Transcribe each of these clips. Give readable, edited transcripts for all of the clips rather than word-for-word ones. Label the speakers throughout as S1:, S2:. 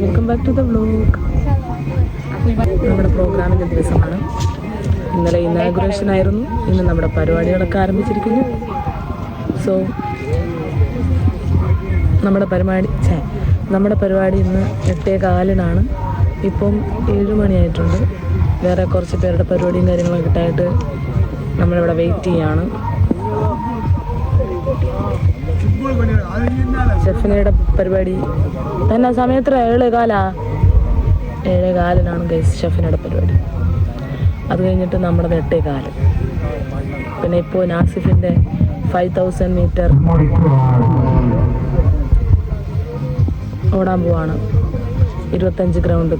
S1: Welcome back to the vlog. നമ്മുടെ പ്രോഗ്രാമിൻ്റെ ദിവസമാണ്. ഇന്നലെ ഇനാഗുറേഷൻ ആയിരുന്നു. ഇന്ന് നമ്മുടെ പരിപാടികളൊക്കെ ആരംഭിച്ചിരിക്കുന്നു. സോ നമ്മുടെ പരിപാടി ഇന്ന് 8:15 ഇപ്പം 7 മണിയായിട്ടുണ്ട്. വേറെ കുറച്ച് പേരുടെ പരിപാടിയും കാര്യങ്ങളൊക്കെ ഇട്ടായിട്ട് നമ്മളിവിടെ വെയിറ്റ് ചെയ്യാണ്. ഷെഫിനയുടെ പരിപാടി എന്നാ സമയത്ത് 7:15 ഗൈസ് ഷെഫിനയുടെ പരിപാടി. അത് കഴിഞ്ഞിട്ട് നമ്മുടെ 8:15. പിന്നെ ഇപ്പോൾ നാസിഫിൻ്റെ 5000 മീറ്റർ ഓടാൻ പോവാണ്. 25 ഗ്രൗണ്ട്.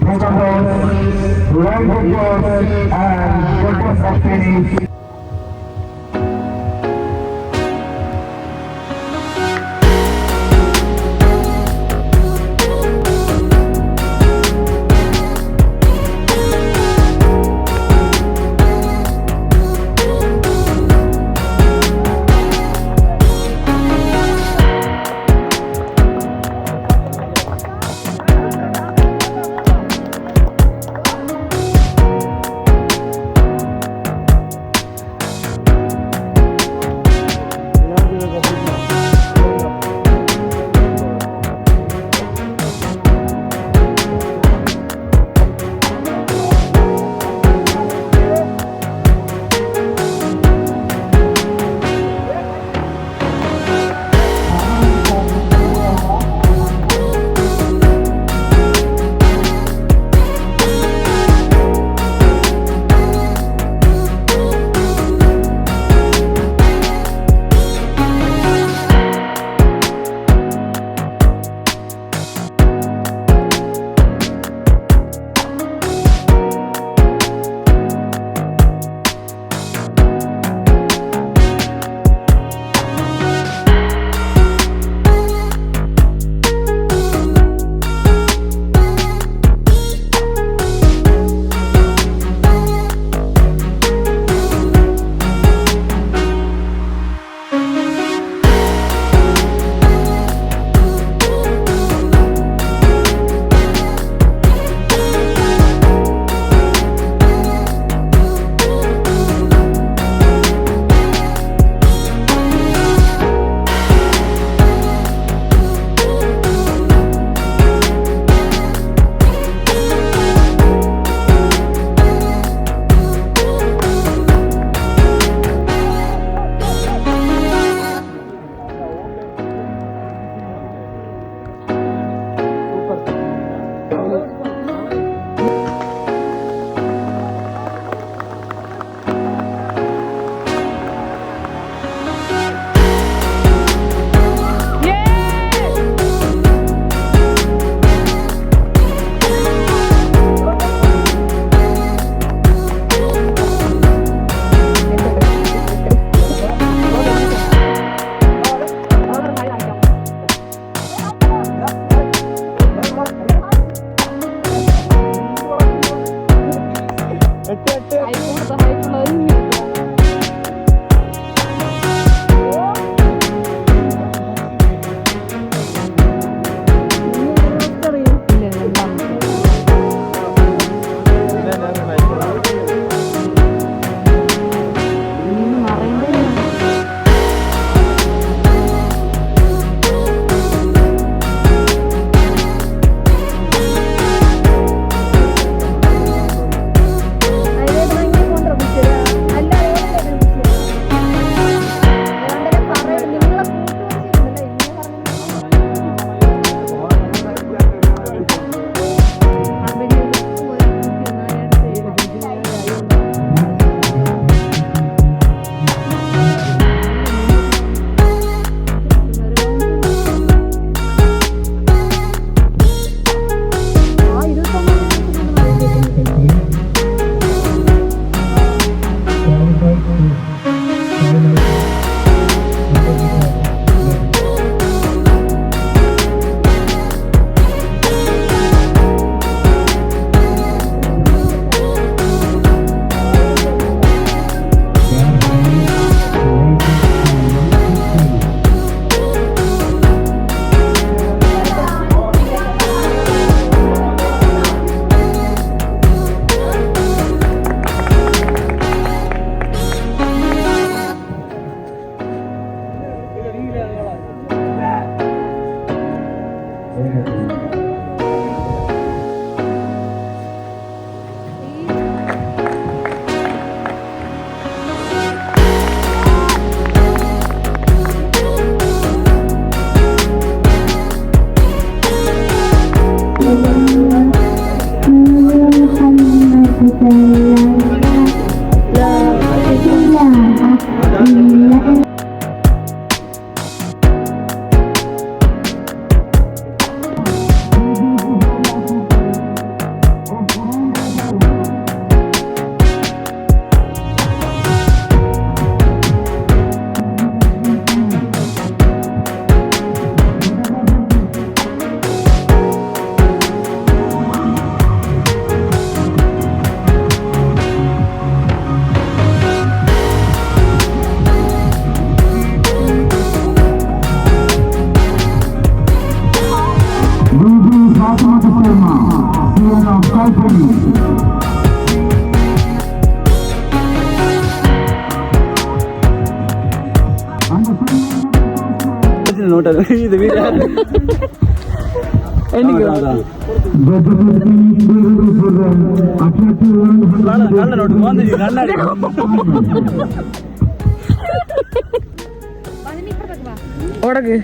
S1: ഓടക്ക്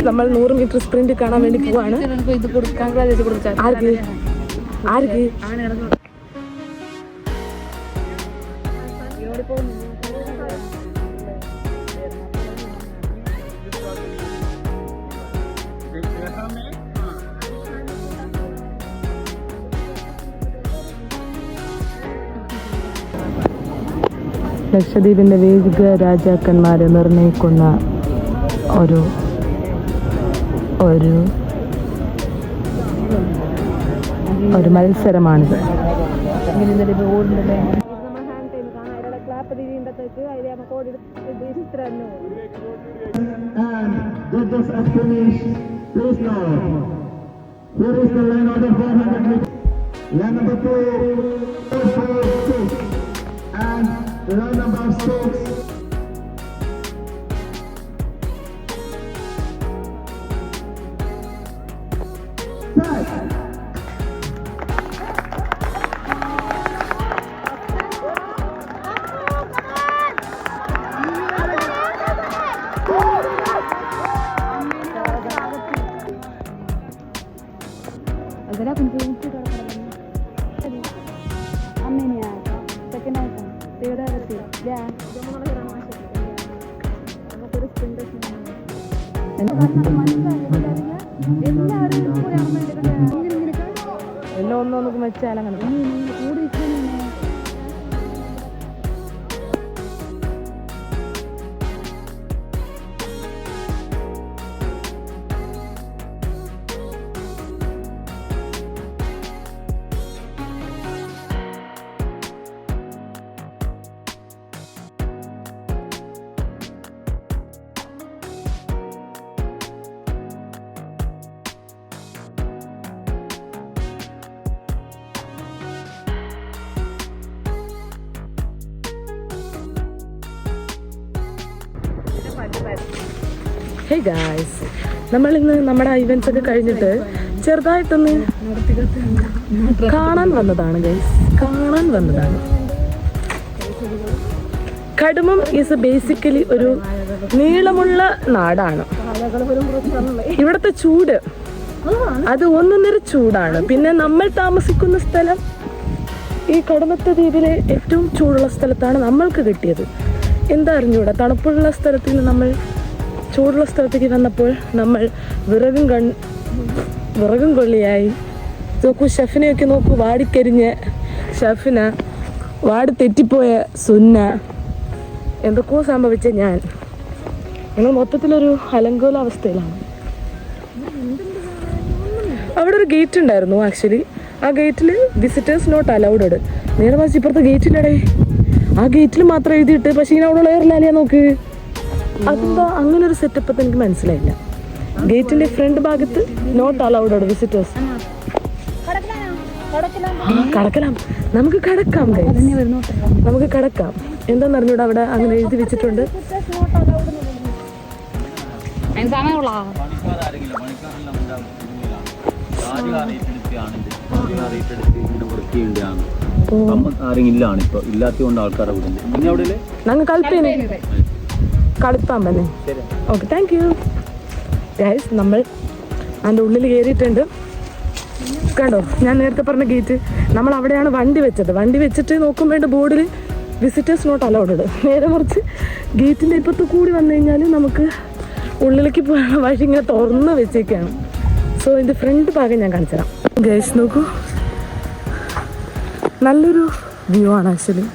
S1: നമ്മൾ 100 മീറ്റർ സ്പ്രിന്റ് കാണാൻ വേണ്ടി പോവാണ്. ആർക്ക് ആർക്ക് ലക്ഷദ്വീപിന്റെ വേദിക രാജാക്കന്മാരെ നിർണയിക്കുന്ന ഒരു ഒരു ഒരു മത്സരമാണിത്.
S2: Line number 6.
S1: എല്ലാം ഒന്നൊക്കെ വെച്ചാലങ്ങനെ ഹേ ഗായ്സ്, നമ്മളിന്ന് നമ്മുടെ ഇവൻറ്റ്സ് ഒക്കെ കഴിഞ്ഞിട്ട് ചെറുതായിട്ടൊന്ന് കാണാൻ വന്നതാണ് ഗൈസ്, കാണാൻ വന്നതാണ്. കടുമം ഈസ് ബേസിക്കലി ഒരു നീളമുള്ള നാടാണ്. ഇവിടുത്തെ ചൂട് അത് ഒന്നൊന്നര ചൂടാണ്. പിന്നെ നമ്മൾ താമസിക്കുന്ന സ്ഥലം ഈ കടുമത്തെ ദ്വീപിലെ ഏറ്റവും ചൂടുള്ള സ്ഥലത്താണ് നമ്മൾക്ക് കിട്ടിയത്. എന്താ അറിഞ്ഞൂടാ, തണുപ്പുള്ള സ്ഥലത്തിൽ നിന്ന് നമ്മൾ ചൂടുള്ള സ്ഥലത്തേക്ക് വന്നപ്പോൾ നമ്മൾ വിറകും കൊള്ളിയായി. നോക്കൂ, ഷെഫിനെയൊക്കെ നോക്കൂ, വാടിക്കരിഞ്ഞ് ഷെഫിന, വാടി തെറ്റിപ്പോയ സുന്ന, എന്തൊക്കെയോ സംഭവിച്ച ഞാൻ. ഞങ്ങൾ മൊത്തത്തിലൊരു അലങ്കോലാവസ്ഥയിലാണ്. അവിടെ ഒരു ഗേറ്റ് ഉണ്ടായിരുന്നു ആക്ച്വലി. ആ ഗേറ്റിൽ വിസിറ്റേഴ്സ് നോട്ട് അലൗഡ്. നേരെ മറിച്ച് ഇപ്പുറത്തെ ഗേറ്റില്ലടേ, ആ ഗേറ്റിൽ മാത്രം എഴുതിയിട്ട് പക്ഷേ ഇങ്ങനെ അവിടെ എയർലാലിയാ നോക്ക്. അതെന്താ അങ്ങനെ ഒരു സെറ്റപ്പ് എനിക്ക് മനസ്സിലായില്ല. ഗേറ്റിന്റെ ഫ്രണ്ട് ഭാഗത്ത് നോട്ട് അലൗഡ് വിസിറ്റേഴ്സ്. കടக்கலாம், നമുക്ക് കടക്കാം, നമുക്ക് കടക്കാം. എന്താന്ന് അറിഞ്ഞൂടെ അവിടെ അങ്ങനെ എഴുതി വെച്ചിട്ടുണ്ട്. ഞങ്ങൾ കളിപ്പേനെ കളിപ്പാൻ തന്നെ. Okay, thank you guys. നമ്മൾ അതിൻ്റെ ഉള്ളിൽ കയറിയിട്ടുണ്ട്. കണ്ടോ, ഞാൻ നേരത്തെ പറഞ്ഞ ഗേറ്റ്, നമ്മൾ അവിടെയാണ് വണ്ടി വെച്ചത്. വണ്ടി വെച്ചിട്ട് നോക്കുമ്പോൾ ബോർഡിൽ വിസിറ്റേഴ്സ് നോട്ട് അലൗഡ്. നേരെ മറിച്ച് ഗേറ്റിൻ്റെ ഇപ്പുറത്ത് കൂടി വന്നു കഴിഞ്ഞാൽ നമുക്ക് ഉള്ളിലേക്ക് പോകാൻ വഴി ഇങ്ങനെ തുറന്ന് വെച്ചേക്കാണ്. സോ ഇതിൻ്റെ ഫ്രണ്ട് ഭാഗം ഞാൻ കാണിച്ചു തരാം ഗൈസ്. നോക്കൂ, നല്ലൊരു വ്യൂ ആണ് ആക്ച്വലി.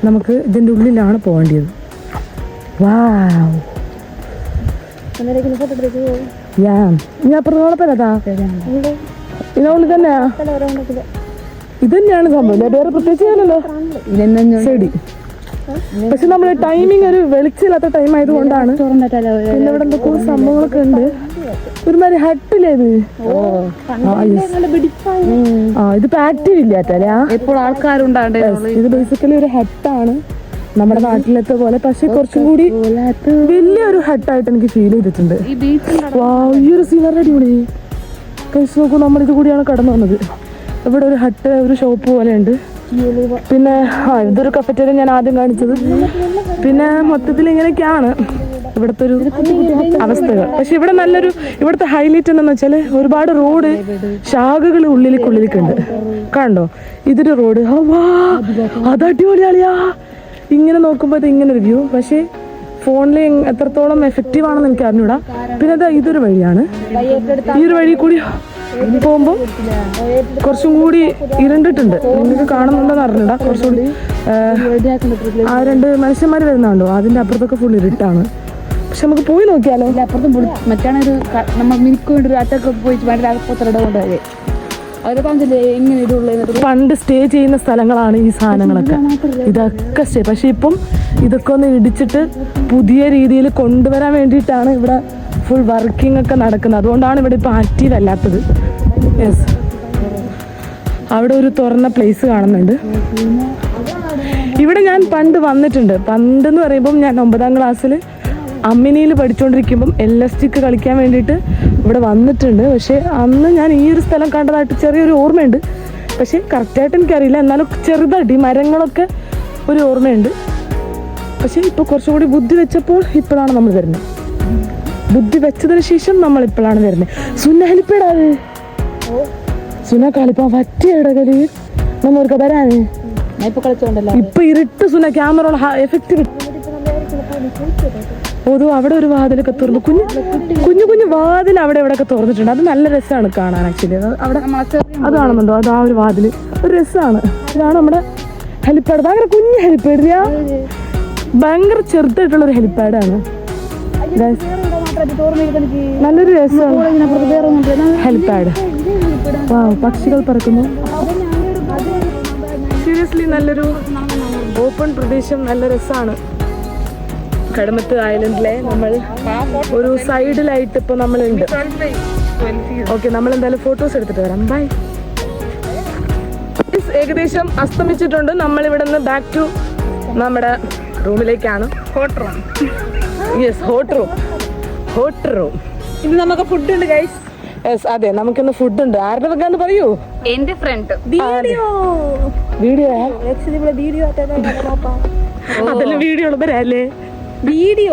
S1: നമുക്ക് ഇതിൻ്റെ ഉള്ളിലാണ് പോകേണ്ടത്. വാവ്, ഞാൻ അപ്പുറത്തോളപ്പല്ലാ ഇതിനുള്ളിൽ തന്നെയാ. ഇത് തന്നെയാണ് സംഭവം, വേറെ പ്രത്യേകിച്ച് ചെയ്യാനല്ലോ. ശരി, പക്ഷെ നമ്മളെ ടൈമിങ് ഒരു വെളിച്ചില്ലാത്ത ടൈം ആയതുകൊണ്ടാണ്. പിന്നെ ഇവിടെ എന്തൊക്കെ സംഭവങ്ങളൊക്കെ ഉണ്ട്. ഒരുമാതിരി ഹട്ടിലേത് ഇതിപ്പോ ആക്റ്റീവ് ഇല്ലാത്തല്ലേ.
S3: എപ്പോൾ ആൾക്കാരുണ്ടാണ്ട്.
S1: ഇത് ബേസിക്കലി ഒരു ഹട്ടാണ് നമ്മുടെ നാട്ടിലത്തെ പോലെ, പക്ഷെ കുറച്ചും കൂടി വലിയൊരു ഹട്ടായിട്ട് എനിക്ക് ഫീൽ ചെയ്തിട്ടുണ്ട്. ഈ ഒരു സീനറി അടിപൊളി. കഴിച്ച് നോക്കൂ, നമ്മളിത് കൂടിയാണ് കടന്നു വന്നത്. ഇവിടെ ഒരു ഹട്ട്, ഒരു ഷോപ്പ് പോലെ ഉണ്ട്. പിന്നെ ഇതൊരു കഫറ്റേറിയ ഞാൻ ആദ്യം കാണിച്ചത്. പിന്നെ മൊത്തത്തിൽ ഇങ്ങനെയൊക്കെയാണ് ഇവിടുത്തെ ഒരു അവസ്ഥകൾ. പക്ഷെ ഇവിടെ നല്ലൊരു, ഇവിടുത്തെ ഹൈലൈറ്റ് എന്താണെന്ന് വെച്ചാൽ ഒരുപാട് റോഡ് ശാഖകൾ ഉള്ളിലേക്കുണ്ട്. കണ്ടോ, ഇതൊരു റോഡ്. അത് അടിപൊളിയാളിയാ. ഇങ്ങനെ നോക്കുമ്പോൾ ഇത് ഇങ്ങനെ ഒരു വ്യൂ. പക്ഷേ ഫോണിൽ എത്രത്തോളം എഫക്റ്റീവ് ആണെന്ന് എനിക്ക് അറിഞ്ഞൂടാ. പിന്നെ അതാ ഇതൊരു വഴിയാണ്. ഈ ഒരു വഴി കൂടി പോകുമ്പോൾ കുറച്ചും കൂടി ഇരുണ്ടിട്ടുണ്ട്. നിങ്ങൾക്ക് കാണുന്നുണ്ടെന്ന് അറിഞ്ഞൂടാ. കുറച്ചുകൂടി ആ രണ്ട് മനുഷ്യന്മാർ വരുന്നുണ്ടോ, അതിന്റെ അപ്പുറത്തൊക്കെ ഫുൾ ഇരുട്ടാണ്. പക്ഷെ നമുക്ക് പോയി നോക്കിയാലോ.
S3: അപ്പുറത്തും മറ്റാണ് ഒരു നമ്മൾ മിനിക്ക് വേണ്ടി ഒരു അറ്റൊക്കെ പോയിട്ട് വേണ്ട അപ്പുറത്തിട കൊണ്ടുപോയി. ഇങ്ങനെ ഇതുള്ള
S1: പണ്ട് സ്റ്റേ ചെയ്യുന്ന സ്ഥലങ്ങളാണ് ഈ സാധനങ്ങളൊക്കെ. ഇതൊക്കെ സ്റ്റേ. പക്ഷെ ഇപ്പം ഇതൊക്കെ ഒന്ന് ഇടിച്ചിട്ട് പുതിയ രീതിയിൽ കൊണ്ടുവരാൻ വേണ്ടിയിട്ടാണ് ഇവിടെ ഫുൾ വർക്കിംഗ് ഒക്കെ നടക്കുന്നത്. അതുകൊണ്ടാണ് ഇവിടെ ഇപ്പം ആക്റ്റീവ് അല്ലാത്തത്. യെസ്, അവിടെ ഒരു തുറന്ന പ്ലേസ് കാണുന്നുണ്ട്. ഇവിടെ ഞാൻ പണ്ട് വന്നിട്ടുണ്ട്. പണ്ടെന്ന് പറയുമ്പം ഞാൻ 9ാം ക്ലാസ്സിൽ അമ്മിനിയിൽ പഠിച്ചുകൊണ്ടിരിക്കുമ്പം LSTക്ക് കളിക്കാൻ വേണ്ടിയിട്ട് ഇവിടെ വന്നിട്ടുണ്ട്. പക്ഷേ അന്ന് ഞാൻ ഈ ഒരു സ്ഥലം കണ്ടതായിട്ട് ചെറിയൊരു ഓർമ്മയുണ്ട്. പക്ഷേ കറക്റ്റായിട്ട് എനിക്കറിയില്ല. എന്നാലും ചെറുതായിട്ട് ഈ മരങ്ങളൊക്കെ ഒരു ഓർമ്മയുണ്ട്. പക്ഷേ ഇപ്പോൾ കുറച്ചുകൂടി ബുദ്ധി വെച്ചപ്പോൾ ഇപ്പോഴാണ് നമ്മൾ വരുന്നത്. ബുദ്ധി വെച്ചതിന് ശേഷം നമ്മൾ ഇപ്പോഴാണ് വരുന്നത്. സുന്ന ഹെലിപ്പേടാത് സുന കളിപ്പാൻ പറ്റിയ ഇടകല് നമ്മൾക്ക് വരാന്. ഇപ്പൊ ഇരുട്ട് സുന ക്യാമറ എഫക്റ്റ് കിട്ടും. ഓതോ അവിടെ ഒരു വാതിലൊക്കെ തുറന്നു, കുഞ്ഞു കുഞ്ഞു വാതിൽ അവിടെ എവിടെയൊക്കെ തുറന്നിട്ടുണ്ട്. അത് നല്ല രസമാണ് കാണാൻ. ആക്ച്വലി അവിടെ അത് കാണുന്നുണ്ടോ, അത് ആ ഒരു വാതിൽ ഒരു രസമാണ്. ഇതാണ് നമ്മുടെ ഹെലിപ്പാഡ്. ഭയങ്കര കുഞ്ഞു ഹെലിപ്പാഡ്, ഭയങ്കര ചെറുതായിട്ടുള്ള ഒരു ഹെലിപ്പാഡാണ്. നല്ലൊരു രസമാണ് ഹെലിപ്പാഡ്. പക്ഷികൾ പറക്കുന്നു. സീരിയസ്ലി നല്ലൊരു ഓപ്പൺ പ്രദേശം, നല്ല രസമാണ്. കടമത്ത് ഐലൻഡിലെ നമ്മൾ ഒരു സൈഡിലായിട്ട് ഇപ്പോൾ നമ്മളുണ്ട്. ഓക്കെ, നമ്മൾ എന്തായാലും ഫോട്ടോസ് എടുത്തിട്ട് വരാം. ബൈ. ഏകദേശം അസ്തമിച്ചിട്ടുണ്ട്. നമ്മൾ ഇവിടെ നിന്ന് ബാക്ക് ടു നമ്മുടെ റൂമിലേക്കാണ്. Hot room. Yes, hot room.
S3: ഇന്ന് നമുക്ക് ഫുഡ് ഉണ്ട് ഗൈസ്.
S1: യെസ്, അതെ, നമുക്കിന്ന് ഫുഡ് ഉണ്ട്. ആരുടെ വെക്കാന്ന് പറയൂ.
S3: എന്റെ ഫ്രണ്ട്
S1: വീഡിയോ അതെല്ലാം വീഡിയോ ഉള്ളവരല്ലേ.
S3: വീഡിയോ